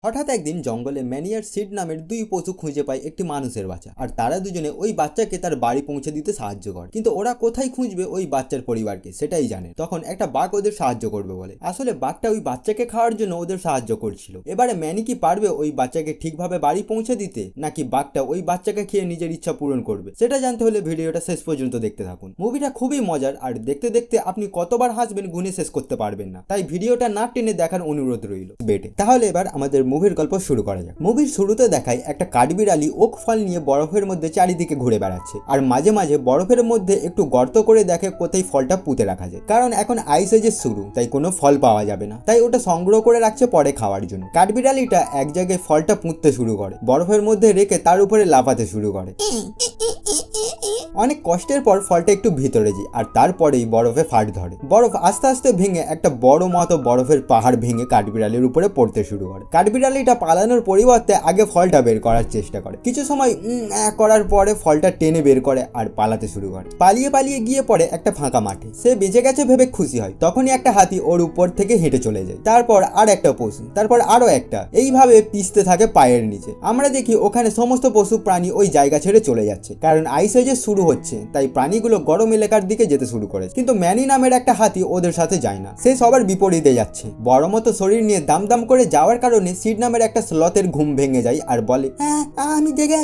হঠাৎ একদিন জঙ্গলে ম্যানি আর সিড নামের দুই পশু খুঁজে পায় একটি মানুষের বাচ্চা, আর তারা দুজনে ওই বাচ্চাকে তার বাড়ি পৌঁছে দিতে সাহায্য করে। কিন্তু ওরা কোথায় খুঁজবে ওই বাচ্চার পরিবারকে সেটাই জানে। তখন একটা বাঘ ওদের সাহায্য করবে বলে। আসলে বাঘটা ওই বাচ্চাকে খাওয়ার জন্য ওদের সাহায্য করছিল। এবারে ম্যানি কি পারবে ওই বাচ্চাকে ঠিকভাবে বাড়ি পৌঁছে দিতে, নাকি বাঘটা ওই বাচ্চাকে খেয়ে নিজের ইচ্ছা পূরণ করবে? সেটা জানতে হলে ভিডিওটা শেষ পর্যন্ত দেখতে থাকুন। মুভিটা খুবই মজার, আর দেখতে দেখতে আপনি কতবার হাসবেন গুনে শেষ করতে পারবেন না। তাই ভিডিওটা না টেনে দেখার অনুরোধ রইল বেটে। তাহলে এবার আমাদের মুভির গল্প শুরু করা যাক। মুভির শুরুতে দেখায় একটা কাঠবিড়ালি ওক ফল নিয়ে বরফের মধ্যে চারিদিকে ঘুরে বেড়াচ্ছে, আর মাঝে মাঝে বরফের মধ্যে একটু গর্ত করে দেখে কোথায় ফলটা পুঁতে রাখা যায়। কারণ এখন আইস এজের শুরু, তাই কোনো ফল পাওয়া যাবে না, তাই ওটা সংগ্রহ করে রাখছে পরে খাওয়ার জন্য। কাঠবিড়ালিটা এক জায়গায় ফলটা পুঁততে শুরু করে, বরফের মধ্যে রেখে তার উপরে লাফাতে শুরু করে। অনেক কষ্টের পর ফলটা একটু ভিতরে যায়, আর তারপরেই বরফে ফাট ধরে। বরফ আস্তে আস্তে ভেঙে একটা বড় মতো বরফের পাহাড় ভেঙে কাঠবিড়ালির উপরে পড়তে শুরু করে। কাঠবিড়ালিটা পালানোর পরিবর্তে আগে ফলটা বের করার চেষ্টা করে। কিছু সময় করার পরে ফলটা টেনে বের করে আর পালাতে শুরু করে। পালিয়ে পালিয়ে গিয়ে পড়ে একটা ফাঁকা মাঠে। সে বেঁচে গেছে ভেবে খুশি হয়। তখনই একটা হাতি ওর উপর থেকে হেঁটে চলে যায়। তারপর আর একটা পশু, তারপর আরো একটা, এইভাবে পিছতে থাকে পায়ের নিচে। আমরা দেখি ওখানে সমস্ত পশু প্রাণী ওই জায়গা ছেড়ে চলে যাচ্ছে, কারণ আইস এজ শুরু হচ্ছে, তাই প্রাণীগুলো গরম এলাকার দিকে যেতে শুরু করেছে। কিন্তু ম্যানি নামের একটা হাতি ওদের সাথে যায় না, সে সবার বিপরীতে যাচ্ছে। বড় মতো শরীর নিয়ে দাম দাম করে যাওয়ার কারণে সিড নামের একটা স্লথের ঘুম ভেঙে যায় আর বলে, হ্যাঁ আমি জেগে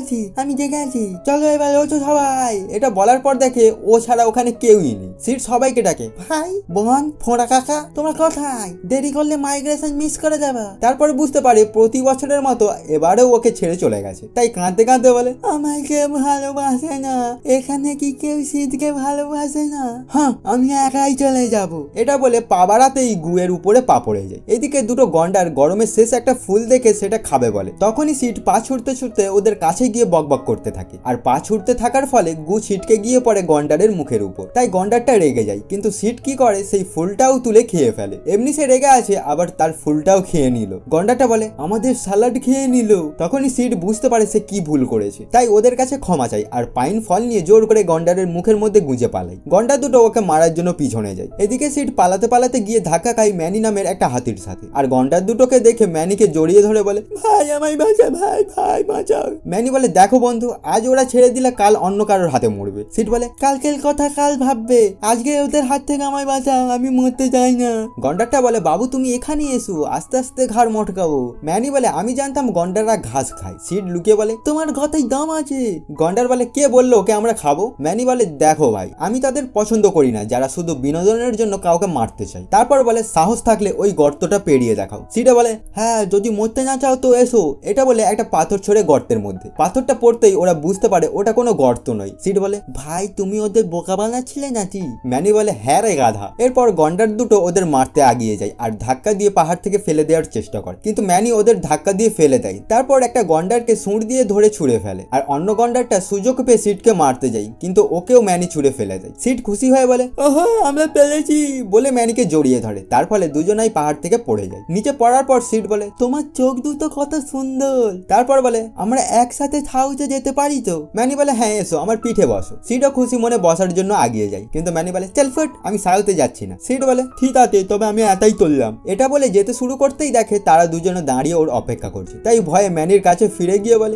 আছি, চলো এবার ওঠো সবাই। এটা বলার পর দেখে ও ছাড়া ওখানে কেউই নেই। সিড সবাইকে ডাকে, ভাই বোন ফোঁড়া কাকা তোমরা কোথায়? দেরি করলে মাইগ্রেশন মিস করে যাবে। তারপরে বুঝতে পারে প্রতি বছরের মতো এবারেও ওকে ছেড়ে চলে গেছে, তাই কাঁদতে কাঁদতে বলে, আমায় কেউ ভালোবাসে না, এখানে কি কেউ সিডকে ভালোবাসে না? হ্যাঁ আমি একাই চলে যাব। এটা বলে পা বাড়াতেই গুয়ের উপরে পা পড়ে যায়। এদিকে দুটো গন্ডার গরমের শেষ একটা ফুল দেখে সেটা খাবে বলে। তখনই সিড পা ছুটতে ছুটতে ওদের কাছে গিয়ে বকবক করতে থাকে, আর পা ছুটতে থাকার ফলে গু ছিটকে গিয়ে পড়ে গন্ডারের মুখের উপর। তাই গন্ডারটা রেগে যায়, কিন্তু সিড কি করে সেই ফুলটাও তুলে খেয়ে ফেলে। এমনি সে রেগে আছে, আবার তার ফুলটাও খেয়ে নিল। গন্ডারটা বলে, আমাদের সালাড খেয়ে নিল। তখনই সিড বুঝতে পারে সে কি ভুল করেছে, তাই ওদের কাছে ক্ষমা চাই, আর পাইন ফল নিয়ে জোর করে গন্ডারের মুখের মধ্যে গুঁজে পালায়। গন্ডার দুটো ওকে মারার জন্য পিছনে যায়। এদিকে সিড পালাতে পালাতে গিয়ে ধাক্কা খায় ম্যানি নামের একটা হাতির সাথে, আর গন্ডার দুটোকে দেখে ম্যানিকে জড়িয়ে ধরে বলে, ভাই আমায় বাঁচা, ভাই বাঁচাও। ম্যানি বলে, দেখো বন্ধু, আজ ওরা ছেড়ে দিলে কাল অন্য কারোর হাতে মরবে। সিড বলে, কালকের কথা কাল ভাববে, আজকে ওদের হাত থেকে আমায় বাঁচাও, আমি মরতে চাই না। গন্ডারটা বলে, বাবু তুমি এখানে এসো, আস্তে আস্তে ঘাড় মটকাবো। ম্যানি বলে, আমি জানতাম গন্ডাররা ঘাস খায়। সিড লুকিয়ে বলে, তোমার কথাই দাম আছে। গন্ডার বলে, কে বললো ওকে আমরা খাবো? ম্যানি বলে, দেখো ভাই, আমি তাদের পছন্দ করি না যারা শুধু বিনোদনের জন্য কাউকে মারতে চায়। তারপর বলে, সাহস থাকলে ওই গর্তটা পেরিয়ে দেখাও। সিডে বলে, হ্যাঁ যদি মরতে না চাও তো এসো। এটা বলে একটা পাথর ছড়ে গর্তের মধ্যে। পাথরটা পড়তেই ওরা বুঝতে পারে ওটা কোনো গর্ত নয়। সিড বলে, ভাই তুমি ওদের বোকা বানাচ্ছিলে নাকি? ম্যানি বলে, হ্যাঁ রে গাধা। এরপর গন্ডার দুটো ওদের মারতে আগিয়ে যায়, আর ধাক্কা দিয়ে পাহাড় থেকে ফেলে দেওয়ার চেষ্টা করে, কিন্তু ম্যানি ওদের ধাক্কা দিয়ে ফেলে দেয়। তারপর একটা গন্ডারকে সুঁড় দিয়ে ধরে ছুঁড়ে ফেলে, আর অন্য গন্ডারটা সুযোগ পেয়ে সিডকে মারতে যায়, কিন্তু ওকেও ম্যানি ছুঁড়ে ফেলে দেয়। সিড খুশি হয়ে বলে, ওহো আমরা পেরেছি, বলে ম্যানিকে জড়িয়ে ধরে। তার ফলে দুজনাই পাহাড় থেকে পড়ে যায়। নিচে পড়ার পর সিড বলে, তোমার চোখ দুটো কত সুন্দর। তারপর বলে, আমরা একসাথে হাউসে যেতে পারি তো? ম্যানি বলে, হ্যাঁ এসো, আমার পিঠে বসো। সিডও খুশি মনে বসার জন্য আগিয়ে যায়, কিন্তু ম্যানি বলে, চল ফুট, আমি সাউথে যাচ্ছি না। সিড বলে, ঠিক আছে, তবে আমি এটাই চললাম। এটা বলে যেতে শুরু করতেই দেখে তারা দুজনে দাঁড়িয়ে ওর অপেক্ষা করছে। তাই ভয়ে ম্যানির কাছে ফিরে গিয়ে বলে,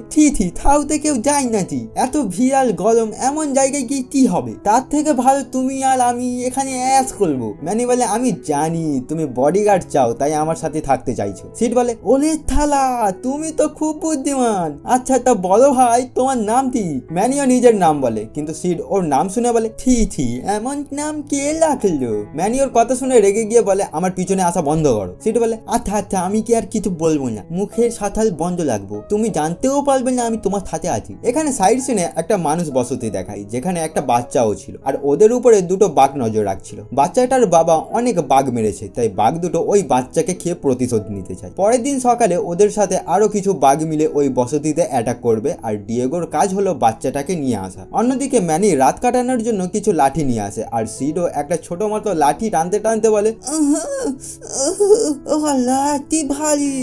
সাউথে কেউ যায় নাকি? এত ভিড়াল গরম, এমন জায়গায় গিয়ে কি হবে? তার থেকে ভালো তুমি আর আমি এখানে অ্যাশ করবো। ম্যানি বলে, আমি জানি তুমি বডিগার্ড চাও, তাই আমার সাথে থাকতে চাইছো। সিড বলে, ওলে থালা, তুমি তো খুব বুদ্ধিমান। আচ্ছা তা বলো ভাই, তোমার নাম কি? ম্যানিও নিজের নাম বলে, কিন্তু সিড ওর নাম শুনে বলে, এমন নাম কে রাখলো? ম্যানি ওর কথা শুনে রেগে গিয়ে বলে, আমার পিছনে আসা বন্ধ করো। সিড বলে, আচ্ছা আমি কি আর কিছু বলবো না, মুখের সাথাল বন্ধ লাগবো, তুমি জানতেও পারবে না আমি তোমার সাথে আছি। এখানে সাইড সিনে একটা মানুষ বসতি দেখায়, যেখানে একটা বাচ্চাও ছিল, আর ওদের উপরে দুটো বাঘ নজর রাখছিল। বাচ্চাটার বাবা অনেক বাঘ মেরেছে, তাই বাঘ দুটো ওই বাচ্চাকে খেয়ে প্রতিশোধ নিতে চায়। পরের দিন সকালে ওদের সাথে আরো কিছু বাঘ মিলে ওই বসতিতে অ্যাটাক করবে, আর ডিয়েগোর কাজ হলো বাচ্চাটাকে নিয়ে আসা। অন্যদিকে ম্যানি রাত কাটানোর জন্য কিছু লাঠি নিয়ে আসে, আর সিডও একটা ছোট মতো লাঠি টানতে টানতে বলে, লাঠি ভারী,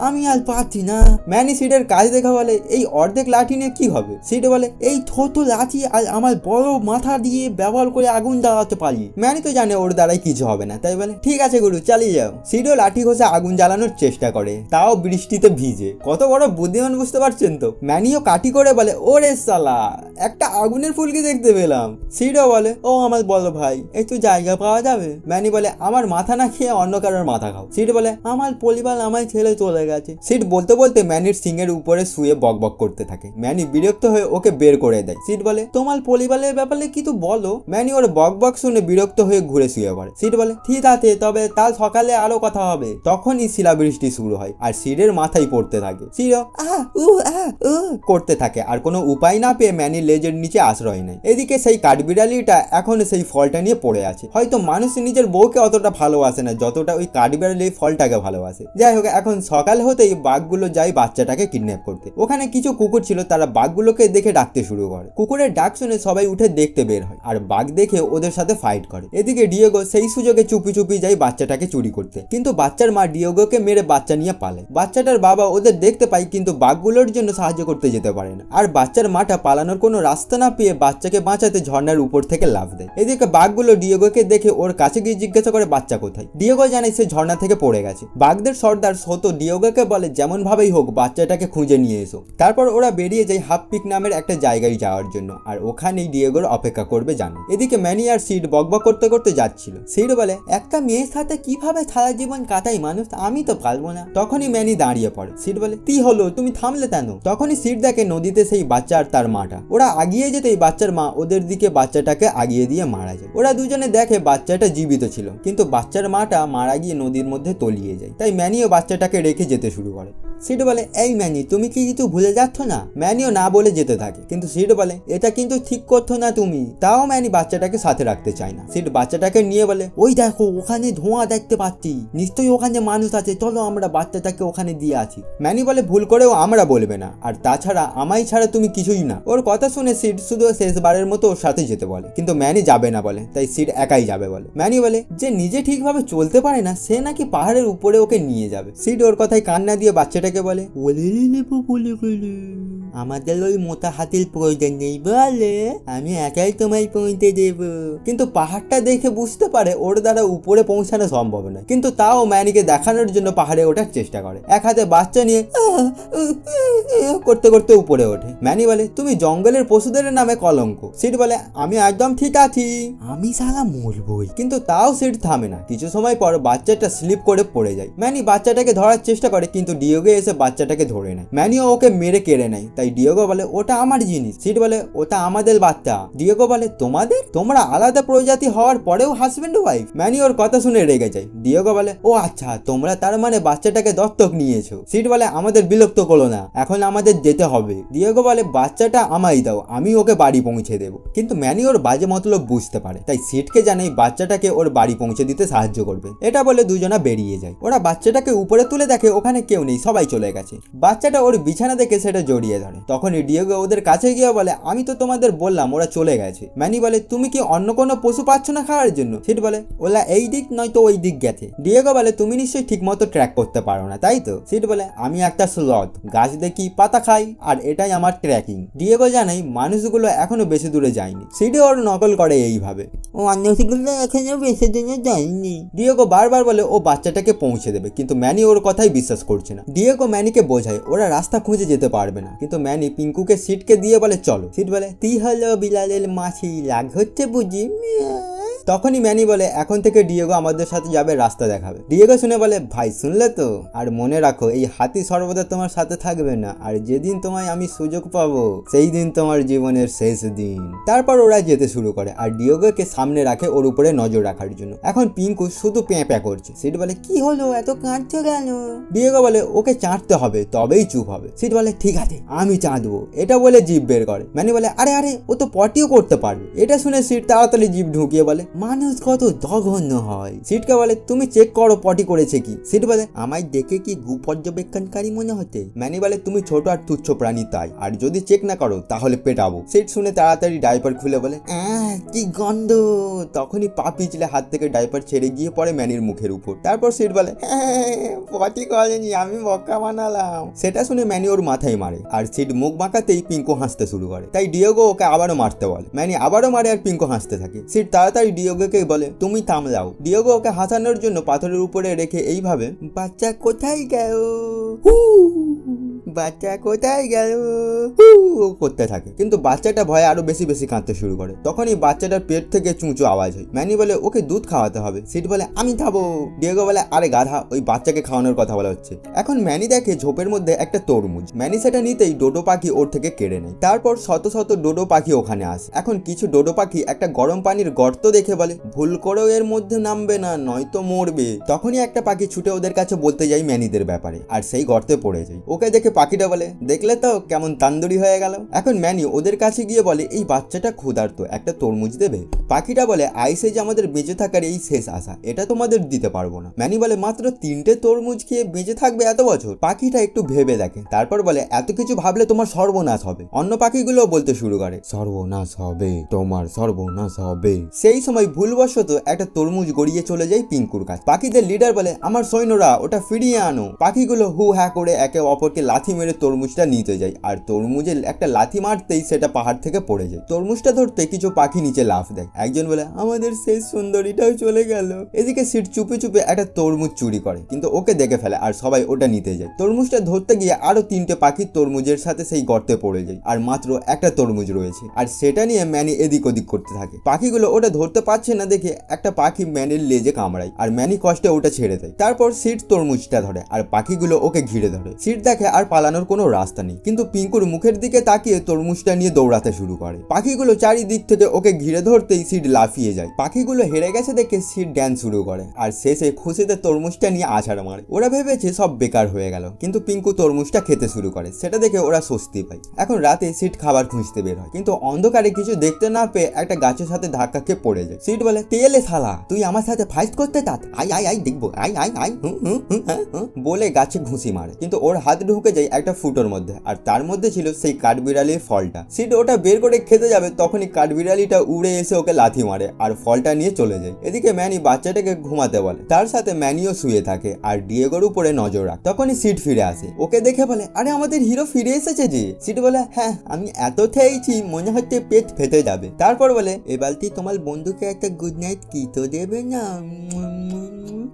আমি আর পারছি না। ম্যানি সিডের কাজ দেখা বলে, এই অর্ধেক লাঠি নিয়ে কি হবে? সিড বলে, এই ছোট লাঠি আর আমার বড় মাথা দিয়ে ব্যবহার করে আগুন জ্বালাতে পারি। ম্যানি তো জানে ওর দ্বারাই কিছু হবে না, তাই বলে ঠিক আছে গুরু চালিয়ে যাও। সিডও লাঠি ঘষে আগুন জ্বালানোর চেষ্টা করে, তাও বৃষ্টিতে ভিজে। কত বড় বুদ্ধিমান বুঝতে পারছেন তো। ম্যানিও কাটি করে বলে ওরে সালা, একটা আগুনের ফুলকি দেখতে পেলাম। সিডও বলে ও আমার বলো ভাই, একটু জায়গা পাওয়া যাবে? ম্যানি বলে আমার মাথা না খেয়ে অন্য কারোর মাথা খাও। সিড বলে আমার পরিবার আমায় ছেড়ে চলে গেছে। সিড বলতে বলতে ম্যানির সিংয়ের উপরে শুয়ে বকবক করতে থাকে। ম্যানি বিরক্ত হয়ে ওকে বের করে দেয়। সিড বলে তোমার পরিবারের ব্যাপারে কিছু বলো। ম্যানি ওর বকবক শুনে বিরক্ত হয়ে ঘুরে শুয়ে পড়ে। সিড বলে ঠিক আছে, তবে কাল সকালে আরো কথা হবে। তখনই শিলাবৃষ্টি শুরু হয় আর সিডের মাথায় পড়তে থাকে। সিড করতে থাকে আর কোনো উপায় না পেয়ে ম্যানি লেজের নিচে আশ্রয় নেয়। এদিকে সেই কাঠবিড়ালিটা এখন সেই ফলটা নিয়ে পড়ে আছে। হয়তো মানুষ নিজের বউকে অতটা ভালোবাসে না যতটা ওই কাঠবিড়ালি ফলটাকে ভালোবাসে। যাই হোক, এখন সকাল হতেই বাঘগুলো যায় বাচ্চাটাকে কিডন্যাপ করতে। ওখানে কিছু কুকুর ছিল, তারা বাঘগুলোকে দেখে ডাকতে শুরু করে। কুকুরের ডাক শুনে সবাই উঠে দেখতে বের হয় আর বাঘ দেখে ওদের সাথে ফাইট করে। এদিকে ডিয়েগো সেই সুযোগে চুপি চুপি যায় বাচ্চাটাকে চুরি করতে, কিন্তু বাচ্চার মা ডিয়েগোকে মেরে বাচ্চা নিয়ে পালায়। বাচ্চাটার বাবা ওদের দেখতে পায় কিন্তু বাঘগুলোর জন্য সাহায্য করতে যেতে পারে না। আর বাচ্চার মাটা পালানোর কোনো রাস্তা না পেয়ে বাচ্চাকে বাঁচাতে ঝর্ণার উপর থেকে লাফ দেয়। এদিকে বাঘগুলো ডিয়েগোকে দেখে ওর কাছে গিয়ে জিজ্ঞাসা করে বাচ্চা কোথায়। ডিয়েগো জানে সে ঝর্ণা থেকে পড়ে গেছে। বাঘদের সর্দার সোতো ডিয়েগোকে বলে যেমন ভাবেই হোক বাচ্চাটাকে খুঁজে নিয়ে এসো। তারপর ওরা বেরিয়ে যায় হাফ পিক নামের একটা জায়গায় যাওয়ার জন্য, আর ওখানেই ডিয়েগোর অপেক্ষা করবে জানে। এদিকে ম্যানি আর সিড বকবক করতে করতে যাচ্ছিল। সিড বলে একটা মেয়ের সাথে কিভাবে সারা জীবন কাটাই মানুষ, আমি তো পারবো না। তখনই ম্যানি দাঁড়িয়ে পড়ে। সিড বলে কি হলো, তুমি থামলে কেন? তখনই সিড দেখে নদীতে সেই বাচ্চা আর তার মাটা। ওরা আগিয়ে যেতেই বাচ্চার মা ওদের দিকে বাচ্চাটাকে আগিয়ে দিয়ে মারা যায়। ওরা দুজনে দেখে বাচ্চাটা জীবিত ছিল, কিন্তু বাচ্চার মাটা মারা গিয়ে নদীর মধ্যে তলিয়ে যায়। তাই ম্যানিও বাচ্চাটাকে রেখে যেতে শুরু করে। সিড বলে এই ম্যানি, তুমি কি কিছু ভুলে যাচ্ছ না? ম্যানিও না বলে যেতে থাকে, কিন্তু সিড বলে এটা কিন্তু ঠিক করছো না তুমি। তাও ম্যানি বাচ্চাটাকে সাথে রাখতে চায় না। সিড বাচ্চাটাকে নিয়ে বলে ওই দেখো ওখানে ধোঁয়া দেখতে পাচ্ছি, নিশ্চয়ই ওখানে মানুষ আছে, চলো আমরা বাচ্চাটাকে ওখানে দিয়ে আসি। ম্যানি বলে ভুল করেও আমরা বলবে না, আর তাছাড়া আমায় ছাড়া তুমি কিছুই না। ওর কথা শুনে সিড শুধু শেষবারের মতো ওর সাথে যেতে বলে, কিন্তু ম্যানি যাবে না বলে, তাই সিড একাই যাবে বলে। ম্যানি বলে যে নিজে ঠিকভাবে চলতে পারে না সে নাকি পাহাড়ের উপরে ওকে নিয়ে যাবে। সিড ওর কথায় কান্না দিয়ে বাচ্চাটাকে বলে আমাদের ওই মোটা হাতির প্রয়োজন নেই বলে, আমি একাই তোমায় পৌঁছে দেব। কিন্তু পাহাড়টা দেখে বুঝতে পারে ওর দ্বারা উপরে পৌঁছানো সম্ভব নয়, কিন্তু তাও ম্যানিকে দেখানোর জন্য পাহাড়ে ওঠার চেষ্টা করে। এক হাতে বাচ্চা নিয়ে করতে করতে উপরে ওঠে। ম্যানি বলে তুমি জঙ্গলের পশুদের নামে কলঙ্ক। সিড বলে আমি একদম ঠিক আছি, আমি সালা মরবই। কিন্তু তাও সিড থামে না। কিছু সময় পর বাচ্চাটা স্লিপ করে পড়ে যায়। ম্যানি বাচ্চাটাকে ধরার চেষ্টা করে, কিন্তু ডিয়েগো এসে বাচ্চাটাকে ধরে নেয়। ম্যানিও ওকে মেরে কেড়ে নেয়। তাই ডিয়েগো বলে ওটা আমার জিনিস। সিড বলে ওটা আমাদের বাচ্চা। ডিয়েগো বলে তোমাদের? তোমরা আলাদা প্রজাতি হওয়ার পরেও হাজবেন্ড ওয়াইফ? ম্যানি ওর কথা শুনে রেগে যায়। ডিয়েগো বলে ও আচ্ছা, তোমরা তার মানে বাচ্চাটাকে দত্তক নিয়েছো। সিড বলে আমাদের বিরক্ত করো না, এখন আমাদের যেতে হবে। ডিয়েগো বলে বাচ্চাটা আমায় দাও, আমি ওকে বাড়ি পৌঁছে দেবো। কিন্তু ম্যানি ওর বাজে মতলব বুঝতে পারে, তাই সিডকে জানাই বাচ্চাটাকে ওর বাড়ি পৌঁছে দিতে সাহায্য করবে। এটা বলে দুজনা বেরিয়ে যায়। ওরা বাচ্চাটাকে উপরে তুলে দেখে ওখানে কেউ নেই, সবাই চলে গেছে। বাচ্চাটা ওর বিছানা দেখে সেটা জড়িয়ে ধরে। তখনই ডিয়েগো ওদের কাছে গিয়ে বলে আমি তো তোমাদের বললাম ওরা চলে গেছে। ম্যানি বলে তুমি কি অন্য কোনো পশু পাচ্ছ না খাওয়ার জন্য? সিড বলে ওলা এই দিক নয়তো ওই দিক গেছে। ডিয়েগো বলে তুমি নিশ্চয়ই ঠিক মতো ট্র্যাক করতে পারো না, তাই তো? সিড বলে আমি একটা স্লথ, গাছ দেখি পাতা খাই, আর এটাই আমার ট্র্যাকিং। ডিয়েগো জানাই মানুষগুলো এখনো বেশি দূরে যায়নি। সিডে ওর নকল করে এইভাবে, ও মানুষগুলো এখনো বেশি দূরে যায়নি। ডিয়েগো বারবার বলে ও বাচ্চাটাকে পৌঁছে দেবে, কিন্তু ম্যানি ওর কথাই বিশ্বাস করছে না। ডিয়েগো ম্যানিকে বোঝায় ওরা রাস্তা খুঁজে যেতে পারবে না, কিন্তু ম্যানি পিঙ্কুকে সিটকে দিয়ে বলে চলো। সিট বলে তুই হলো বিলালের মাছি, রাগ হচ্ছে বুঝি? তখনই ম্যানি বলে এখন থেকে ডিয়েগো আমাদের সাথে যাবে, রাস্তা দেখাবে। ডিয়েগো শুনে বলে ভাই শুনলে তো, আর মনে রাখো এই হাতি সর্বদা তোমার সাথে থাকবে না, আর যেদিন তোমায় আমি সুযোগ পাবো সেই দিন তোমার জীবনের শেষ দিন। তারপর ওরা যেতে শুরু করে আর ডিয়েগোকে সামনে রাখে ওর উপরে নজর রাখার জন্য। এখন পিঙ্কু শুধু প্যাঁ করছে। সিট বলে কি হলো, এত কাঁদছো কেন? ডিয়েগো বলে ওকে চাটতে হবে তবেই চুপ হবে। সিট বলে ঠিক আছে আমি চাঁদবো, এটা বলে জিভ বের করে। ম্যানি বলে আরে আরে ও তো পটিও করতে পারবে। এটা শুনে সিট তাড়াতাড়ি জিভ ঢুকিয়ে বলে মানুষ কত জঘন্য হয়। সিটকে বলে তুমি চেক করো পটি করেছে কি। সিট বলে আমায় দেখে কি গু পর্যবেক্ষণকারী মনে হচ্ছে? ম্যানি বলে তুমি ছোট আর তুচ্ছ প্রাণী তাই, আর যদি চেক না করো তাহলে পেটাবো। সিট শুনে তাড়াতাড়ি ডাইপার খুলে বলে কি গন্ধ। তখনই পা পিছলে হাত থেকে ডাইপার ছেড়ে গিয়ে পড়ে ম্যানির মুখের উপর। তারপর সিট বলে পটি করেনি, আমি বক্কা বানালাম। সেটা শুনে ম্যানি ওর মাথায় মারে আর সিড মুখ বাঁকাতেই পিঙ্কু হাসতে শুরু করে, তাই ডিয়েগো ওকে আবারও মারতে বলে। ম্যানি আবারও মারে আর পিঙ্কু হাসতে থাকে। সিড তাড়াতাড়ি ডিয়েগোকে বলে তুমি থামলাও। ডিয়েগো ওকে হাসানোর জন্য পাথরের উপরে রেখে এইভাবে বাচ্চা কোথায় গেল বাচ্চা কোথায় গেল করতে থাকে, কিন্তু বাচ্চাটা ভয়ে আরো বেশি বেশি কাঁদতে শুরু করে। তখনই বাচ্চাটার পেট থেকে চুঁচু আওয়াজ হয়। ম্যানি বলে ওকে দুধ খাওয়াতে হবে। সিড বলে আমি খাবো। ডিয়েগো বলে আরে গাধা, ওই বাচ্চাকে খাওয়ানোর কথা বলা হচ্ছে। এখন ম্যানি দেখে ঝোপের মধ্যে একটা তরমুজ। ম্যানি সেটা নিতেই ডোডো পাখি ওর থেকে কেড়ে নেয়। তারপর শত শত ডোডো পাখি ওখানে আসে। এখন কিছু ডোডো পাখি একটা গরম পানির গর্ত দেখে বলে ভুল করেও এর মধ্যে নামবে না, নয়তো মরবে। তখনই একটা পাখি ছুটে ওদের কাছে বলতে যায় ম্যানিদের ব্যাপারে, আর সেই গর্তে পড়ে যায়। ওকে দেখে পাখিটা বলে দেখলে তো কেমন তান্দুরি হয়ে গেল। এখন ম্যানি ওদের কাছে গিয়ে বলে এই বাচ্চাটা ক্ষুধার্ত, একটা তরমুজ দেবে। পাখিটা বলে আইসে যে আমাদের বেঁচে থাকার এই শেষ আশা, এটা তোমাদের দিতে পারবো না। ম্যানি বলে মাত্র 3টে তরমুজ খেয়ে বেঁচে থাকবে এত বছর? পাখিটা একটু ভেবে দেখে, তারপর বলে এত কিছু ভাবলে তোমার সর্বনাশ হবে। অন্য পাখিগুলো বলতে শুরু করে সর্বনাশ হবে, তোমার সর্বনাশ হবে। সেই সময় ভুলবশত একটা তরমুজ গড়িয়ে চলে যায় পিঙ্কুর কাছে। পাখিদের লিডার বলে আমার সৈন্যরা ওটা ফিরিয়ে আনো। পাখিগুলো হু হ্যা করে একে অপরকে লাথি মেরে তরমুজটা নিতে যায়, আর তরমুজের একটা লাথি মারতেই সেটা পাহাড় থেকে পড়ে যায়। তরমুজটা ধরতে কিছু পাখি নিচে লাফ দেয়। একজন বলে আমাদের শেষ সুন্দরীটাও চলে গেল। এদিকে সিড চুপে চুপে একটা তরমুজ চুরি করে, কিন্তু ওকে দেখে ফেলে আর সবাই ওটা নিতে যায়। তরমুজটা ধরতে গিয়ে আরো 3টে পাখি তরমুজের সাথে সেই গর্তে পড়ে যায়, আর মাত্র একটা তরমুজ রয়েছে। আর সেটা নিয়ে ম্যানি এদিক ওদিক করতে থাকে। পাখিগুলো ওটা ধরতে পারছে না দেখে একটা পাখি ম্যানির লেজে কামড়ায়, আর ম্যানি কষ্টে ওটা ছেড়ে দেয়। তারপর সিড তরমুজটা ধরে আর পাখিগুলো ওকে ঘিরে ধরে। সিড দেখে আর পালানোর কোনো রাস্তা নেই, কিন্তু পিঙ্কুর মুখের দিকে তাকিয়ে তরমুজটা নিয়ে দৌড়াতে শুরু করে। পাখিগুলো চারিদিক থেকে ওকে ঘিরে ধরতেই সিড লাফিয়ে যায়। পাখিগুলো হেরে গেছে দেখে সিড ড্যান্স শুরু করে, আর শেষে খুশিতে তরমুজটা নিয়ে আছাড় মারে। ওরা ভেবেছে সব বেকার হয়ে গেল, কিন্তু পিঙ্কু তরমুজটা খেতে শুরু করে। সেটা দেখে ওরা স্বস্তি পায়। এখন রাতে সিড খাবার খুঁজতে বের হয়, কিন্তু অন্ধকারে কিছু দেখতে না পেয়ে একটা গাছের সাথে ধাক্কা খেয়ে পড়ে যায়। সিড বলে তেলে শালা, তুই আমার সাথে ফাইট করতে চাস? আই আই আই দেখবো, আই আই আই বলে গাছে ঘুষি মারে, কিন্তু ওর হাত ঢুকে যায় একটা ফুটোর মধ্যে, আর তার মধ্যে ছিল সেই কাঠবিড়ালির ফলটা। সিড ওটা বের করে খেতে যাবে, তখনই কাঠবিড়ালিটা উড়ে এসে ওকে লাথি মারে আর ফলটা নিয়ে চলে যায়। এদিকে ম্যানি বাচ্চাটাকে ঘুমাতে বলে, তার সাথে ম্যানিও শুয়ে থাকে আর ডিয়েগোর উপরে নজর রাখ। তখনই সিড ফিরে আসে, ওকে দেখে বলে আরে আমাদের হিরো ফিরে এসেছে যে। সিড বলে হ্যাঁ আমি এত খেয়েছি মনে হচ্ছে পেট ফেটে যাবে। তারপর বলে এবারটি তোমার বন্ধুকে একটা গুড নাইট কি তো দেবে না?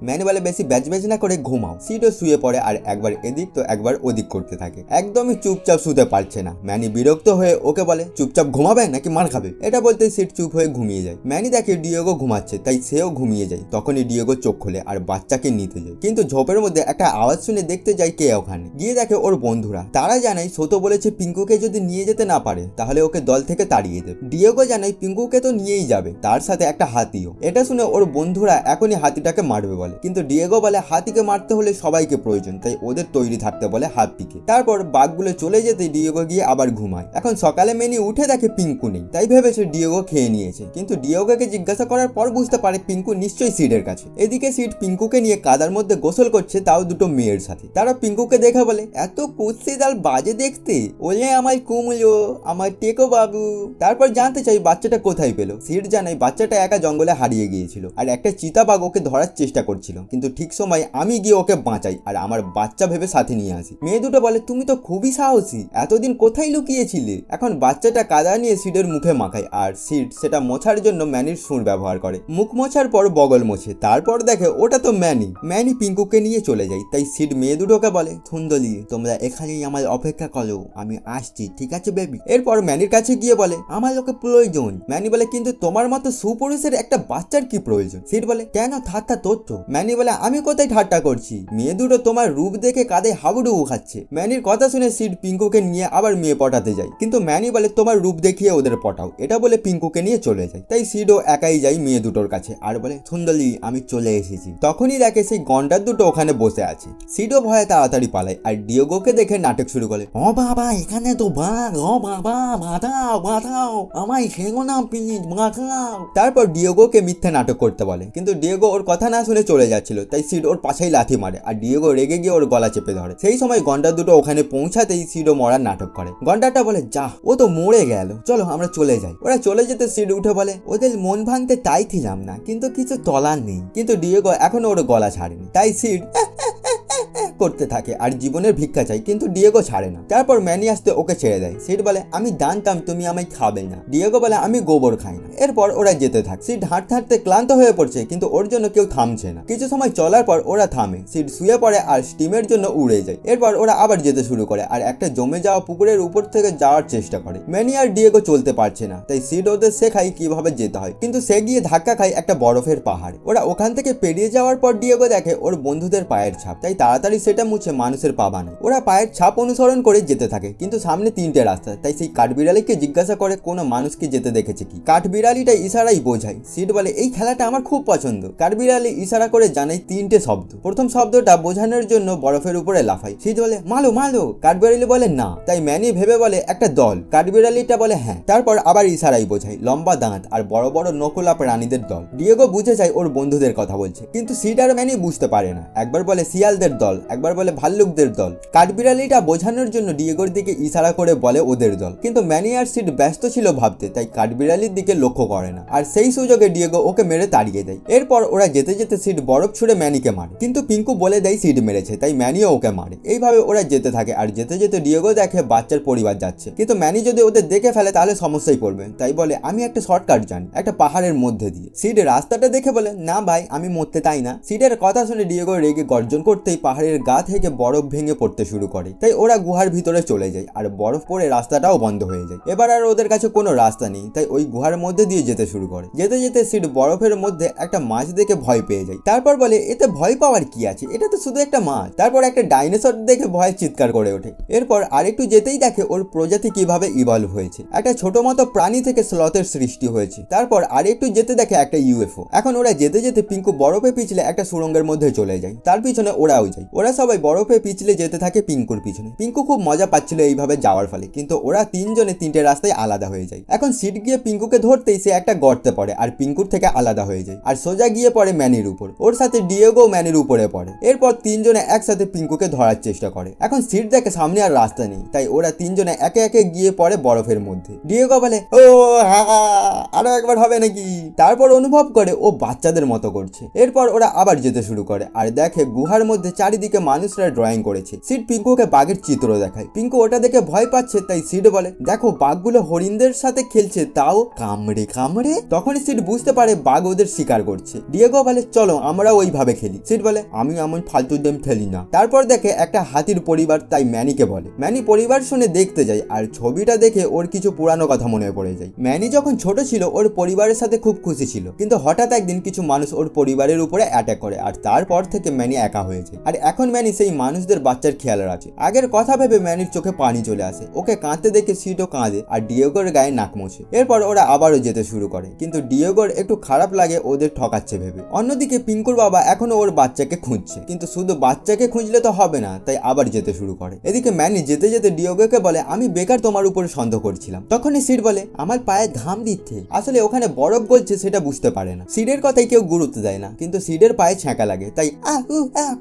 ম্যানি বলে বেশি ব্যাচ না করে ঘুমাও। সিডও শুয়ে পড়ে আর একবার এদিক তো একবার ওদিক করতে থাকে, একদমই চুপচাপ শুতে পারছে না। ম্যানি বিরক্ত হয়ে ওকে বলে চুপচাপ ঘুমাবে নাকি মার খাবে? এটা বলতে সিড চুপ হয়ে ঘুমিয়ে যায়। ম্যানি দেখে ডিয়েগো ঘুমাচ্ছে, তাই সেও ঘুমিয়ে যায়। তখনই ডিয়েগো চোখ খোলে আর বাচ্চাকে নিতে যায়, কিন্তু ঝোপের মধ্যে একটা আওয়াজ শুনে দেখতে যায় কে ওখানে। গিয়ে দেখে ওর বন্ধুরা। তারা জানায় সোতো বলেছে পিঙ্কুকে যদি নিয়ে যেতে না পারে তাহলে ওকে দল থেকে তাড়িয়ে দেবে। ডিয়েগো জানায় পিঙ্কুকে তো নিয়েই যাবে, তার সাথে একটা হাতিও। এটা শুনে ওর বন্ধুরা এখনই হাতিটাকে মারবে বলে, কিন্তু ডিয়েগো বলে হাতিকে মারতে হলে সবাইকে প্রয়োজন, তাই ওদের তৈরি থাকতে বলে হাতিকে। তারপর বাঘগুলো চলে যেতে ডিয়েগো গিয়ে আবার ঘুমায়। এখন সকালে ম্যানি উঠে দেখে পিঙ্কু নেই, তাই ভেবেছে ডিয়েগো খেয়ে নিয়েছে, কিন্তু ডিয়েগোকে জিজ্ঞাসা করার পর বুঝতে পারে পিঙ্কু নিশ্চয়ই সিডের কাছে। এদিকে সিড পিঙ্কুকে নিয়ে কাদার মধ্যে গোসল করছে, তাও দুটো মেয়ের সাথে। তারা পিঙ্কুকে দেখে বলে এত কুৎসিত আর বাজে দেখতে, ওলে আমার কুমলো, আমার টেকো বাবু। তারপর জানতে চাই বাচ্চাটা কোথায় পেল। সিড জানাই বাচ্চাটা একা জঙ্গলে হারিয়ে গিয়েছিল, আর একটা চিতাবাঘ ওকে ধরার চেষ্টা করছিল, কিন্তু ঠিক সময় আমি গিয়ে ওকে বাঁচাই আর আমার বাচ্চা ভেবে সাথে নিয়ে আসি। মেয়ে দুটো বলে তুমি তো খুবই সাহসী, এতদিন কোথায় লুকিয়েছিলে? এখন বাচ্চাটা কাদা নিয়ে সিডের মুখে মাখায়, আর সিড সেটা মোছার জন্য ম্যানির সুর ব্যবহার করে। মুখ মোছার পর বগল মোছে, তারপর দেখে ওটা তো ম্যানি পিঙ্কুকে নিয়ে চলে যায়। তাই সিড মেয়ে দুটোকে বলে সুন্দরী তোমরা এখানেই আমার অপেক্ষা করো, আমি আসছি, ঠিক আছে বেবি? এরপর ম্যানির কাছে গিয়ে বলে আমার ওকে প্রয়োজন। ম্যানি বলে কিন্তু তোমার মতো সুপুরুষের একটা বাচ্চার কি প্রয়োজন? সিড বলে কেন ঠাট্টা তথ্য? ম্যানি বলে আমি কোথায় ঠাট্টা করছি, মেয়ে দুটো তোমার রূপ দেখে কাঁধে হাবুডুবু খাচ্ছে। ম্যানির কথা শুনে সিড পিঙ্কুকে নিয়ে আবার মেয়ে পটাতে যায়, কিন্তু ম্যানি বলে তোমার রূপ দেখিয়ে ওদের পটাও। এটা বলে পিঙ্কুকে নিয়ে চলে যায়। তাই সিডও একাই যায় মেয়ে দুটোর কাছে আর বলে সুন্দরী আমি চলে এসেছি। তখনই দেখে সেই গন্ডার দুটো ওখানে বসে আছে। সিডও ভয়ে তাড়াতাড়ি পালায় আর ডিয়েগোকে দেখে নাটক শুরু করে, ও বাবা এখানে তো বাঘ, ও বাবা বাঁধাও আমায় খেলো না প্লিজ বাঁধাও। তারপর ডিয়েগোকে মিথ্যে নাটক করতে বলে, কিন্তু ডিয়েগো ওর কথা না শুনে চলে যাচ্ছিল, তাই সিড ওর পাশেই লাথি মারে আর ডিয়েগো রেগে গিয়ে ওর গলা চেপে ধরে। সেই সময় গন্ডার দুটো ওখানে পৌঁছাতেই সিডও মরার নাটক করে। গন্ডারটা বলে যা ও তো মরে গেল, চলো আমরা চলে যাই। ওরা চলে যেতে সিড উঠে বলে ওদের মন ভাঙতে তাই ছিলাম না, কিন্তু কিছু তলার নেই। কিন্তু ডিয়েগো এখনো ওর গলা ছাড়েনি, তাই সিড করতে থাকে আর জীবনের ভিক্ষা চাই, কিন্তু ডিয়েগো ছাড়ে না। তারপর ম্যানি আসতে ওকে ছেড়ে দেয়। সিড বলে আমি জানতাম তুমি আমায় খাবে না। ডিয়েগো বলে আমি গোবর খাই না। এরপর ওরা যেতে থাকে। সিড হাঁটতে হাঁটতে ক্লান্ত হয়ে পড়ছে, কিন্তু ওর জন্য কেউ থামছে না। কিছু সময় চলার পর ওরা থামে। সিড শুয়ে পড়ে আর স্টিমের জন্য উড়ে যায়। এরপর ওরা আবার যেতে শুরু করে আর একটা জমে যাওয়া পুকুরের উপর থেকে যাওয়ার চেষ্টা করে। ম্যানি আর ডিয়েগো চলতে পারছে না, তাই সিড ওদের শেখায় কিভাবে যেতে হয়, কিন্তু সে গিয়ে ধাক্কা খায় একটা বরফের পাহাড়। ওরা ওখান থেকে পেরিয়ে যাওয়ার পর ডিয়েগো দেখে ওর বন্ধুদের পায়ের ছাপ, তাই তাড়াতাড়ি সেটা মুছে মানুষের পা বানায়। ওরা পায়ের ছাপ অনুসরণ করে যেতে থাকে, কিন্তু সামনে 3টে রাস্তা, তাই সেই কাঠবিড়ালিকে জিজ্ঞাসা করে কোনো মানুষকে যেতে দেখেছে কি। কাঠবিড়ালিটা ইশারাই বোঝায়। সিড বলে এই খেলাটা আমার খুব পছন্দ। কাঠবিড়ালি ইশারা করে জানায় 3টে শব্দ। প্রথম শব্দটা বোঝানোর জন্য বরফের উপরে লাফায়। সিড বলে মালো মালো। কাঠবিড়ালি বলে না, তাই ম্যানি ভেবে বলে একটা দল। কাঠবিড়ালিটা বলে হ্যাঁ। তারপর আবার ইশারাই বোঝায় লম্বা দাঁত আর বড় বড় নকলা প্রাণীদের দল। ডিয়েগো বুঝে যায় ওর বন্ধুদের কথা বলছে, কিন্তু সিড আর ম্যানি বুঝতে পারে না। একবার বলে শিয়ালদের দল, একবার বলে ভাল্লুকদের দল। কাঠবিড়ালিটা বোঝানোর জন্য ডিয়েগোর দিকে ইশারা করে বলে ওদের দল, কিন্তু ম্যানি আর সিড ব্যস্ত ছিল ভাবতে, তাই কাঠবিড়ালির দিকে লক্ষ্য করে না। আর সেই সুযোগে ডিয়েগো ওকে মেরে তাড়িয়ে দেয়। এরপর ওরা যেতে যেতে সিড বরফ ছুঁড়ে ম্যানিকে মারে, কিন্তু পিঙ্কু বলে দেয় সিড মেরেছে, তাই ম্যানিও ওকে মারে। এইভাবে ওরা যেতে থাকে আর যেতে যেতে ডিয়েগো দেখে বাচ্চার পরিবার যাচ্ছে, কিন্তু ম্যানি যদি ওদের দেখে ফেলে তাহলে সমস্যায় পড়বে, তাই বলে আমি একটা শর্টকাট জানি, একটা পাহাড়ের মধ্যে দিয়ে। সিড রাস্তাটা দেখে বলে না ভাই আমি মরতে তাই না। সিডের কথা শুনে ডিয়েগো রেগে গর্জন করতেই পাহাড়ের গা থেকে বরফ ভেঙে পড়তে শুরু করে, তাই ওরা গুহার ভিতরে চলে যায় আর বরফ পড়ে রাস্তাটাও বন্ধ হয়ে যায়। এবার আর ওদের কাছে কোনো রাস্তা নেই, তাই ওই গুহার মধ্যে দিয়ে যেতে শুরু করে। যেতে যেতে সিড বরফের মধ্যে একটা মাছ দেখে ভয় পেয়ে যায়। তারপর বলে এতে ভয় পাওয়ার কি আছে, এটা তো শুধু একটা মাছ। তারপর একটা ডাইনোসর দেখে ভয় চিৎকার করে ওঠে। এরপর আরেকটু যেতেই দেখে ওর প্রজাতি কিভাবে ইভলভ হয়েছে। একটা ছোট মতো প্রাণী থেকে স্লথের সৃষ্টি হয়েছে। তারপর আরেকটু যেতে দেখে একটা ইউএফও। এখন ওরা যেতে যেতে পিঙ্কু বরফে পিছলে একটা সুড়ঙ্গের মধ্যে চলে যায়, তার পিছনে ওরাও যায়। ওরা সবাই বরফে পিছলে যেতে থাকে পিঙ্কুর পিছনে। পিঙ্কু খুব মজা পাচ্ছিল এইভাবে যাওয়ার ফলে, কিন্তু ওরা 3 জনে 3টে রাস্তায় আলাদা হয়ে যায়। এখন সিড গিয়ে পিঙ্কুকে ধরতেই সে একটা গর্তে পড়ে আর পিঙ্কুর থেকে আলাদা হয়ে যায় আর সোজা গিয়ে পড়ে ম্যানির উপর। ওর সাথে ডিয়েগো ম্যানির উপরে পড়ে। এরপর 3 জনে একসাথে পিঙ্কুকে ধরার চেষ্টা করে। এখন সিড দেখে সামনে আর রাস্তা নেই, তাই ওরা 3 জনে একে একে গিয়ে পড়ে বরফের মধ্যে। ডিয়েগো বলে ও আরো একবার হবে নাকি। তারপর অনুভব করে ও বাচ্চাদের মতো করছে। এরপর ওরা আবার যেতে শুরু করে আর দেখে গুহার মধ্যে চারিদিকে মানুষরা ড্রয়িং করেছে। সিড পিঙ্কুকে বাঘের চিত্র দেখায়। পিঙ্কু ওটা দেখে ভয় পাচ্ছে, তাই সিড বলে দেখো বাঘগুলো হরিণদের সাথে খেলছে, তাও কামড়ে কামড়ে। তখনই সিড বুঝতে পারে বাঘ ওদের শিকার করছে। ডিয়েগো বলে চলো আমরা ওইভাবে খেলি। সিড বলে আমি এমন ফালতু গেম খেলি না। তারপর দেখে একটা হাতির পরিবার, তাই ম্যানিকে বলে। ম্যানি পরিবার শুনে দেখতে যায় আর ছবিটা দেখে ওর কিছু পুরানো কথা মনে পড়ে যায়। ম্যানি যখন ছোট ছিল ওর পরিবারের সাথে খুব খুশি ছিল, কিন্তু হঠাৎ একদিন কিছু মানুষ ওর পরিবারের উপরে অ্যাটাক করে আর তারপর থেকে ম্যানি একা হয়ে যায়। আর এখন ম্যানি সেই মানুষদের বাচ্চার খেয়াল রাখে। আগের কথা ভেবে ম্যানির চোখে পানি চলে আসে। ওকে কাঁদতে দেখে সিডও কাঁদে আর ডিয়েগোর গায়ে নাক মোছে। এরপর ওরা আবারও যেতে শুরু করে, কিন্তু ডিয়েগোর একটু খারাপ লাগে ওদের ঠকাচ্ছে ভেবে। অন্যদিকে পিঙ্কুর বাবা এখনো ওর বাচ্চাকে খুঁজছে, কিন্তু শুধু বাচ্চাকে খুঁজলে তো হবে না, তাই আবার যেতে শুরু করে। এদিকে ম্যানি যেতে যেতে ডিয়েগোকে বলে আমি বেকার তোমার উপরে সন্দেহ করছিলাম। তখনই সিড বলে আমার পায়ে ঘাম দিচ্ছে। আসলে ওখানে বরফ গলছে সেটা বুঝতে পারে না। সিডের কথাই কেউ গুরুত্ব দেয় না, কিন্তু সিডের পায়ে ছ্যাঁকা লাগে, তাই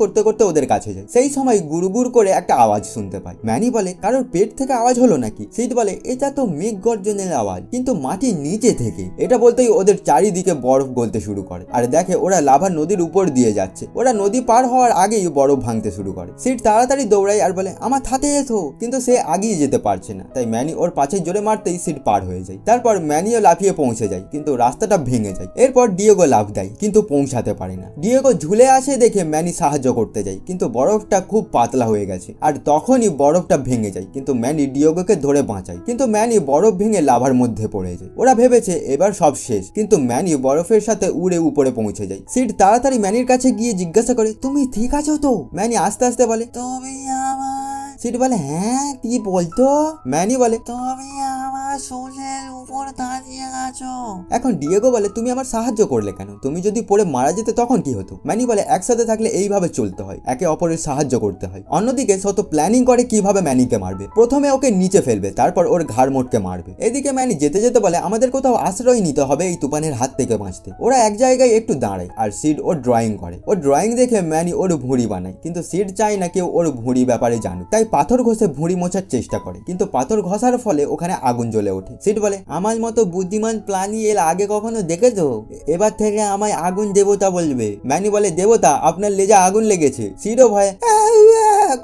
করতে করতে ওদের কাছে যায়। সেই সময় গুড়গুড় করে একটা আওয়াজ শুনতে পায়। ম্যানি বলে কারোর পেট থেকে আওয়াজ হলো নাকি। সিড বলে এটা তো মেঘ গর্জনের আওয়াজ, কিন্তু মাটির নিচে থেকে। এটা বলতেই ওদের চারিদিকে বরফ গলতে শুরু করে আর দেখে ওরা লাভা নদীর উপর দিয়ে যাচ্ছে। ওরা নদী পার হওয়ার আগেই বরফ ভাঙতে শুরু করে। সিড তাড়াতাড়ি দৌড়ায় আর বলে আমার সাথে এসো, কিন্তু সে আগিয়ে যেতে পারছে না, তাই ম্যানি ওর পাছে জোরে মারতেই সিড পার হয়ে যায়। তারপর ম্যানিও লাফিয়ে পৌঁছে যায়, কিন্তু রাস্তাটা ভেঙে যায়। এরপর ডিয়েগো লাফ দেয়, কিন্তু পৌঁছাতে পারে না। ডিয়েগো ঝুলে আসে দেখে ম্যানি সাহায্য করতে যায়, কিন্তু বরফটা খুব পাতলা হয়ে গেছে আর তখনই বরফটা ভেঙে যায়। কিন্তু ম্যানি ডিয়েগোকে ধরে বাঁচায়, কিন্তু ম্যানি বরফ ভেঙে লাভার মধ্যে পড়ে যায়। ওরা ভেবেছে এবার সব শেষ, কিন্তু ম্যানি বরফের সাথে উড়ে উপরে পৌঁছে যায়। সিড তাড়াতাড়ি ম্যানির কাছে গিয়ে জিজ্ঞাসা করে তুমি ঠিক আছো তো। ম্যানি আস্তে আস্তে বলে তুমি আমার। সিড বলে হ্যাঁ কি বলতো। ম্যানি বলে তুমি আমার সূর্যের উপর দাঁড়িয়ে আছো। এখন ডিয়েগো বলে তুমি আমার সাহায্য করলে কেন, তুমি যদি পড়ে মারা যেতে তখন কি হতো। ম্যানি বলে একসাথে থাকলে এইভাবে চলতে হয়, একে অপরের সাহায্য করতে হয়। অন্যদিকে শত প্ল্যানিং করে কিভাবে ম্যানিকে মারবে। প্রথমে ওকে নিচে ফেলবে, তারপর ওর ঘাড় মোটকে মারবে। এদিকে ম্যানি যেতে যেতে বলে আমাদের কোথাও আশ্রয় নিতে হবে এই তুফানের হাত থেকে বাঁচতে। ওরা এক জায়গায় একটু দাঁড়ায় আর সিড ওর ড্রয়িং করে। ওর ড্রয়িং দেখে ম্যানি ওর ভুঁড়ি বানায়, কিন্তু সিড চায় না কেউ ওর ভুঁড়ি ব্যাপারে জানুক, তাই পাথর ঘষে ভুঁড়ি মোছার চেষ্টা করে। কিন্তু পাথর ঘষার ফলে ওখানে আগুন জ্বলে জ্বলে ওঠে। সিড বলে, আমার মতো বুদ্ধিমান প্রাণী এর আগে কখনো দেখেছো? এবার থেকে আমায় আগুন দেবতা বলবে। ম্যানি বলে, দেবতা, আপনার লেজে আগুন লেগেছে। সিডও ভয়ে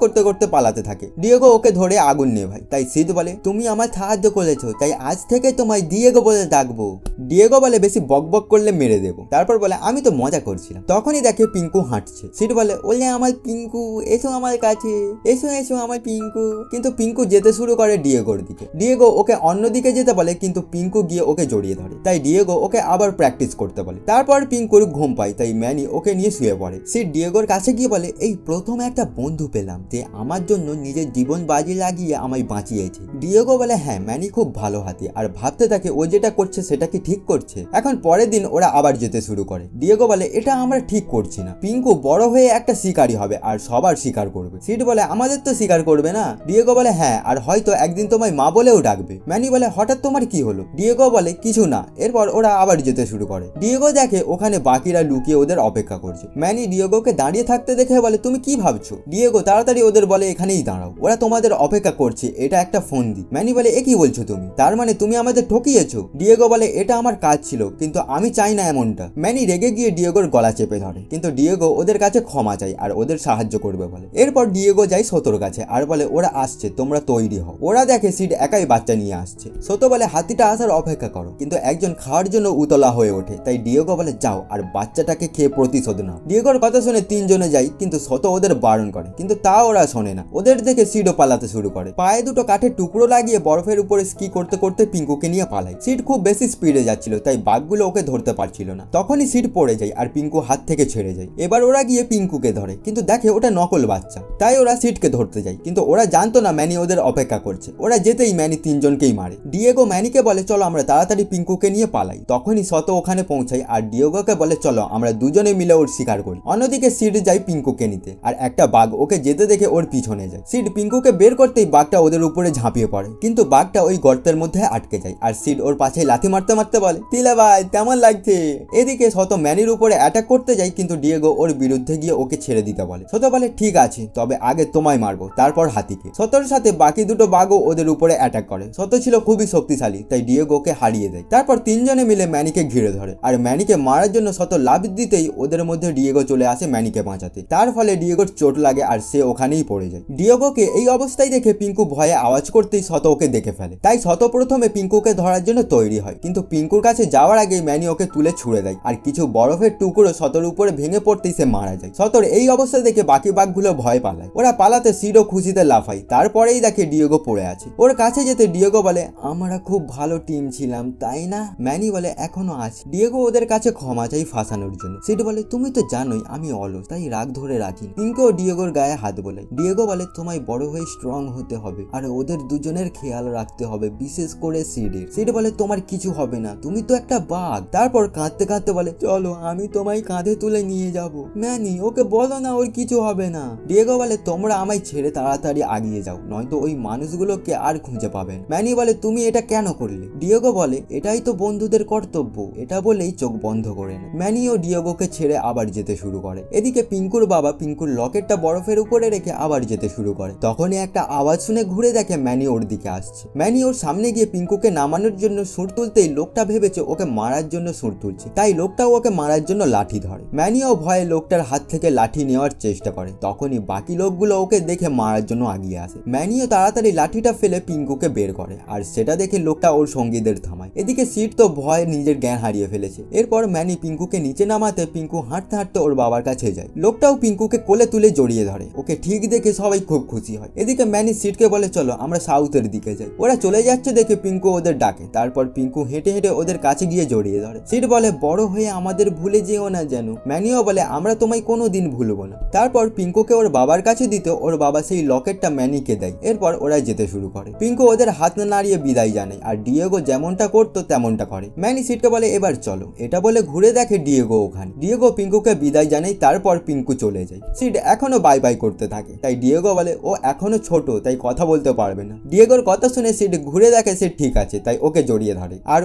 করতে করতে পালাতে থাকে। ডিয়েগো ওকে ধরে আগুন নেভায়। তাই সিড বলে, তুমি আমার সাহায্য করেছো, তাই আজ থেকে তোমায় ডিয়েগো বলে ডাকবো। ডিয়েগো বলে, বেশি বকবক করলে মেরে দেবো। তারপর বলে, আমি তো মজা করছিলাম। তখনই দেখে পিঙ্কু হাঁটছে। সিড বলে, ওলে আমার পিঙ্কু, এসো আমার কাছে, এসো এসো আমার পিঙ্কু। কিন্তু পিঙ্কু যেতে শুরু করে ডিয়েগোর দিকে। ডিয়েগো ওকে অন্যদিকে যেতে বলে, কিন্তু পিঙ্কু গিয়ে ওকে জড়িয়ে ধরে। তাই ডিয়েগো ওকে আবার প্র্যাকটিস করতে বলে। তারপর পিঙ্কুর ঘুম পায়, তাই ম্যানি ওকে নিয়ে শুয়ে পড়ে। সিড ডিয়েগোর কাছে গিয়ে বলে, এই প্রথম একটা বন্ধু পেলাম যে আমার জন্য নিজের জীবন বাজি লাগিয়ে আমায় বাঁচিয়েছে। ডিয়েগো বলে, হ্যাঁ, ম্যানি খুব ভালো হাতি। আর ভাবতে থাকে ও যেটা করছে সেটা কি ঠিক করছে। এখন পরের দিন ওরা আবার যেতে শুরু করে। ডিয়েগো বলে, এটা আমরা ঠিক করছি না। পিঙ্কু বড় হয়ে একটা শিকারী হবে আর সবার শিকার করবে। সিড বলে, আমাদের তো শিকার করবে না। ডিয়েগো বলে, হ্যাঁ, আর হয়তো একদিন তোমায় মা বলেও ডাকবে। ম্যানি বলে, হঠাৎ তোমার কি হলো? ডিয়েগো বলে, কিছু না। এরপর ওরা আবার যেতে শুরু করে। ডিয়েগো দেখে ওখানে বাকিরা লুকিয়ে ওদের অপেক্ষা করছে। ম্যানি ডিয়েগোকে দাঁড়িয়ে থাকতে দেখে বলে, তুমি কি ভাবছো? ডিয়েগো তাড়াতাড়ি ওদের বলে, এখানেই দাঁড়াও, ওরা তোমাদের অপেক্ষা করছে, এটা একটা ফন্দি। ম্যানি বলে, এ কি বলছো তুমি? তার মানে তুমি আমাদের ঠকিয়েছো? ডিয়েগো বলে, এটা আমার কাজ ছিল, কিন্তু আমি চাই না এমনটা। ম্যানি রেগে গিয়ে ডিয়েগোর গলা চেপে ধরে, কিন্তু ডিয়েগো ওদের কাছে ক্ষমা চাই আর ওদের সাহায্য করবে বলে। এরপর ডিয়েগো যায় সোতোর কাছে আর বলে, ওরা আসছে, তোমরা তৈরি হও। ওরা দেখে সিড একাই বাচ্চা নিয়ে আসছে। সোতো বলে, হাতিটা আসার অপেক্ষা করো, কিন্তু একজন খাওয়ার জন্য উতলা হয়ে ওঠে। তাই ডিয়েগো বলে, যাও আর বাচ্চাটাকে খেয়ে প্রতিশোধ নাও। ডিয়েগোর কথা শুনে তিনজনে যায়, কিন্তু সোতো ওদের বারণ করে, কিন্তু তা ওরা শোনে না। ওদের দেখে সিডও পালাতে শুরু করে। পায়ে দুটো কাঠের টুকরো লাগিয়ে বরফের উপরে স্কি করতে করতে পিঙ্কুকে নিয়ে পালায়। সিড খুব বেশি স্পিডে যাচ্ছিল, তাই বাঘগুলো ওকে ধরতে পারছিল না। তখনই সিড পড়ে যায় আর পিঙ্কু হাত থেকে ছেড়ে যায়। এবার ওরা গিয়ে পিঙ্কুকে ধরে, কিন্তু দেখে ওটা নকল বাচ্চা। তাই ওরা সিডকে ধরতে যায়, কিন্তু ওরা জানতো না ম্যানি ওদের অপেক্ষা করছে। ওরা যেতেই ম্যানি তিনজনকেই মারে। ডিয়েগো ম্যানিকে বলে, চলো আমরা তাড়াতাড়ি পিঙ্কুকে নিয়ে পালাই। তখনই শতো ওখানে পৌঁছায় আর ডিয়েগোকে বলে, চলো আমরা দুজনে মিলে ওর শিকার করি। অন্যদিকে সিড যায় পিঙ্কুকে নিতে, আর একটা বাঘ ওকে যেতে দেখে ওর পিছনে যায়। সিড পিঙ্কুকে বের করতেই বাঘটা ওদের উপরে ঝাঁপিয়ে পড়ে, কিন্তু বাঘটা ওই গর্তের মধ্যে আটকে যায়। আর সিড ওর পাশে লাথি মারতে মারতে বলে, তিলা ভাই কেমন লাগছে? এদিকে শত ম্যানির উপরে অ্যাটাক করতে যায়, কিন্তু ডিয়েগো ওর বিরুদ্ধে গিয়ে ওকে ছেড়ে দিতে বলে। শত বলে, ঠিক আছে, তবে আগে তোমায় মারবো, তারপর হাতিকে। শতর সাথে বাকি দুটো বাঘও ওদের উপরে অ্যাটাক করে। শত ছিল খুবই শক্তিশালী, তাই ডিয়েগোকে হারিয়ে দেয়। তারপর তিনজনে মিলে ম্যানিকে ঘিরে ধরে, আর ম্যানিকে মারার জন্য শত লাফ দিতেই ওদের মধ্যে ডিয়েগো চলে আসে ম্যানিকে বাঁচাতে। তার ফলে ডিয়েগোর চোট লাগে আর সে ওখানেই পড়ে যায়। ডিয়েগোকে এই অবস্থায় দেখে পিঙ্কু ভয়ে আওয়াজ করতেই শত ওকে দেখে ফেলে। তাই শত প্রথমে পিঙ্কুকে ধরার জন্য তৈরি হয়, কিন্তু পিঙ্কুর কাছে যাওয়ার আগে ম্যানি ওকে তুলে ছুঁড়ে দেয়, আর কিছু বরফের টুকরো শতর উপরে ভেঙে পড়তেই সে মারা যায়। শতর এই অবস্থা দেখে বাকি বাঘগুলো ভয় পালায়। ওরা পালাতে সিডও খুশিতে লাফায়। তারপরেই দেখে ডিয়েগো পড়ে আছে। ওর কাছে যেতে ডিয়েগো বলে, আমরা খুব ভালো টিম ছিলাম, তাই না? ম্যানি বলে, এখনো আছে। ডিয়েগো ওদের কাছে ক্ষমা চাই ফাঁসানোর জন্য। সিড বলে, তুমি তো জানোই আমি অলস, তাই রাগ ধরে রাখি। পিঙ্কু ডিয়েগোর গায়ে হাত বোলায়। ডিয়েগো বলে, তোমায় বড় হয়ে স্ট্রং হতে হবে আর ওদের দুজনের খেয়াল রাখতে হবে, বিশেষ করে সিডের। সিড বলে, তোমার কিছু হবে না, তুমি তো একটা বাঘ। তারপর কাঁদতে কাঁদতে বলে, চলো আমি তোমায় কাঁধে তুলে নিয়ে যাব। ম্যানি, ওকে বলো না ওর কিছু হবে না। ডিয়েগো বলে, তোমরা আমায় ছেড়ে তাড়াতাড়ি আগিয়ে যাও, নয়তো ওই মানুষগুলোকে আর খুঁজে পাবেন। ম্যানি বলে, তুমি এটা কেন করলে? ডিয়েগো বলে, এটাই তো বন্ধুদের কর্তব্য। এটা বলেই চোখ বন্ধ করে নেয়। ম্যানি ও ডিয়েগোকে ছেড়ে আবার যেতে শুরু করে। এদিকে পিঙ্কুর বাবা পিঙ্কুর লকেটটা বরফের উপরে রেখে আবার যেতে শুরু করে। তখনই একটা আওয়াজ শুনে ঘুরে দেখে ম্যানি ওর দিকে আসছে। ম্যানি ওর সামনে গিয়ে পিঙ্কুকে নামানোর জন্য সুর তুলতেই লোকটা ভেবেছে ওকে মারার জন্য সুর তুলছে, তাই লোকটাও ওকে মারার জন্য লাঠি ধরে। ম্যানিও ভয়ে লোকটার হাত থেকে লাঠি নেওয়ার চেষ্টা করে। তখনই বাকি লোকগুলো ওকে দেখে মারার জন্য আগিয়ে আসে। ম্যানিও তাড়াতাড়ি লাঠিটা ফেলে পিঙ্কুকে বের করে, আর সেটা দেখে লোকটা ওর সঙ্গীদের থামায়। এদিকে সিড তো ভয়ে নিজের জ্ঞান হারিয়ে ফেলেছে। এরপর ম্যানি পিঙ্কুকে নিচে নামাতে পিঙ্কু হাঁটতে হাঁটতে ওর বাবার কাছে যায়। লোকটাও পিঙ্কুকে কোলে তুলে জড়িয়ে ধরে। ওকে ঠিক দেখে সবাই খুব খুশি হয়। এদিকে ম্যানি সিডকে বলে, চলো আমরা সাউথের দিকে যাই। ওরা চলে যাচ্ছে দেখে পিঙ্কু ওদের ডাকে। তারপর পিঙ্কু হেঁটে হেঁটে ওদের কাছে গিয়ে জড়িয়ে ধরে। সিড বলে, বড় হয়ে আমাদের ভুলে যেও না যেন। ম্যানিও বলে, আমরা তোমায় কোনোদিন ভুলবো না। তারপর পিঙ্কুকে ওর বাবার কাছে দিতে ওর বাবা সেই লকেটটা ম্যানিকে দেয়। এরপর ওরা যেতে শুরু করে। পিঙ্কু ওদের হাত নাড়িয়ে বিদায় জানায়, আর ডিয়েগো যেমনটা করতো তেমনটা করে। ম্যানি সিডকে বলে, এবার চলো। এটা বলে ঘুরে দেখে ডিয়েগো ওখানে। ডিয়েগো পিঙ্কুকে বিদায় জানায়, তারপর পিঙ্কু চলে যায়। সিড এখনো বাই বাই করতে করতে থাকে। তাই ডিয়েগো বলে ও এখনো ছোট, তাই কথা বলতে পারবে না। ডিয়েগোর কথা শুনে সিড ঘুরে দেখে সে ঠিক আছে, তাই ওকে জড়িয়ে ধরে আর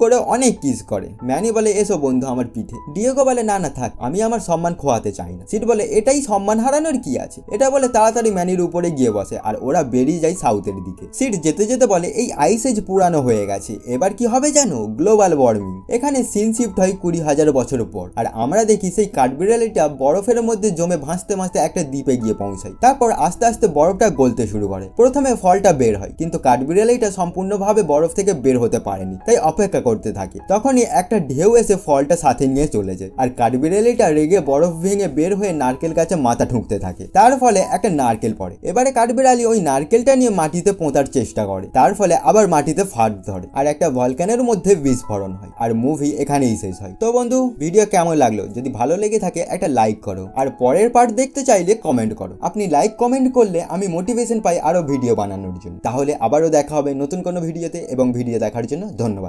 করে অনেক কিস করে। ম্যানি বলে এসো বন্ধু আমার পিঠে। ডিয়েগো বলে না না থাক, আমি আমার সম্মান খোয়াতে চাই না। সিড বলে এটাই সম্মান হারানোর কি আছে। এটা বলে তাড়াতাড়ি ম্যানির উপরে গিয়ে বসে আর ওরা বেরিয়ে যায় সাউথের দিকে। সিড যেতে যেতে বলে এই আইস এজ পুরানো হয়ে গেছে, এবার কি হবে জানো, গ্লোবাল ওয়ার্মিং। এখানে সিন শিফট হয় 20,000 বছর পর আর আমরা দেখি সেই কাঠবিড়ালিটা বরফের মধ্যে জমে ভাসতে ভাসতে একটা দ্বীপে গিয়ে পৌঁছায়। তারপর আস্তে আস্তে বরফটা গলতে শুরু করে। প্রথমে ফলটা বের হয়, কিন্তু কাঠবিড়ালিটা সম্পূর্ণভাবে বরফ থেকে বের হতে পারেনি, তাই অপেক্ষা করতে থাকে। তখনই একটা ঢেউ এসে ফলটা সাথে নিয়ে চলে যায় আর কাঠবিড়ালিটা রেগে বরফ ভেঙে বের হয়ে নারকেল গাছে মাথা ঠুকতে থাকে। তার ফলে একটা নারকেল পড়ে। এবারে কাঠবিড়ালি ওই নারকেলটা নিয়ে মাটিতে পোঁতার চেষ্টা করে, তার ফলে আবার মাটিতে ফাট ধরে আর একটা ভলকানের মধ্যে বিস্ফোরণ হয়। আর মুভি এখানেই শেষ হয়। তো বন্ধু, ভিডিও কেমন লাগলো? যদি ভালো লেগে থাকে একটা লাইক করো আর পরের পার্ট দেখতে চাইলে কমেন্ট করো। আপনি লাইক কমেন্ট করলে আমি মোটিভেশন পাই আরো ভিডিও বানানোর জন্য। তাহলে আবারও দেখা হবে নতুন কোনো ভিডিওতে, এবং ভিডিও দেখার জন্য ধন্যবাদ।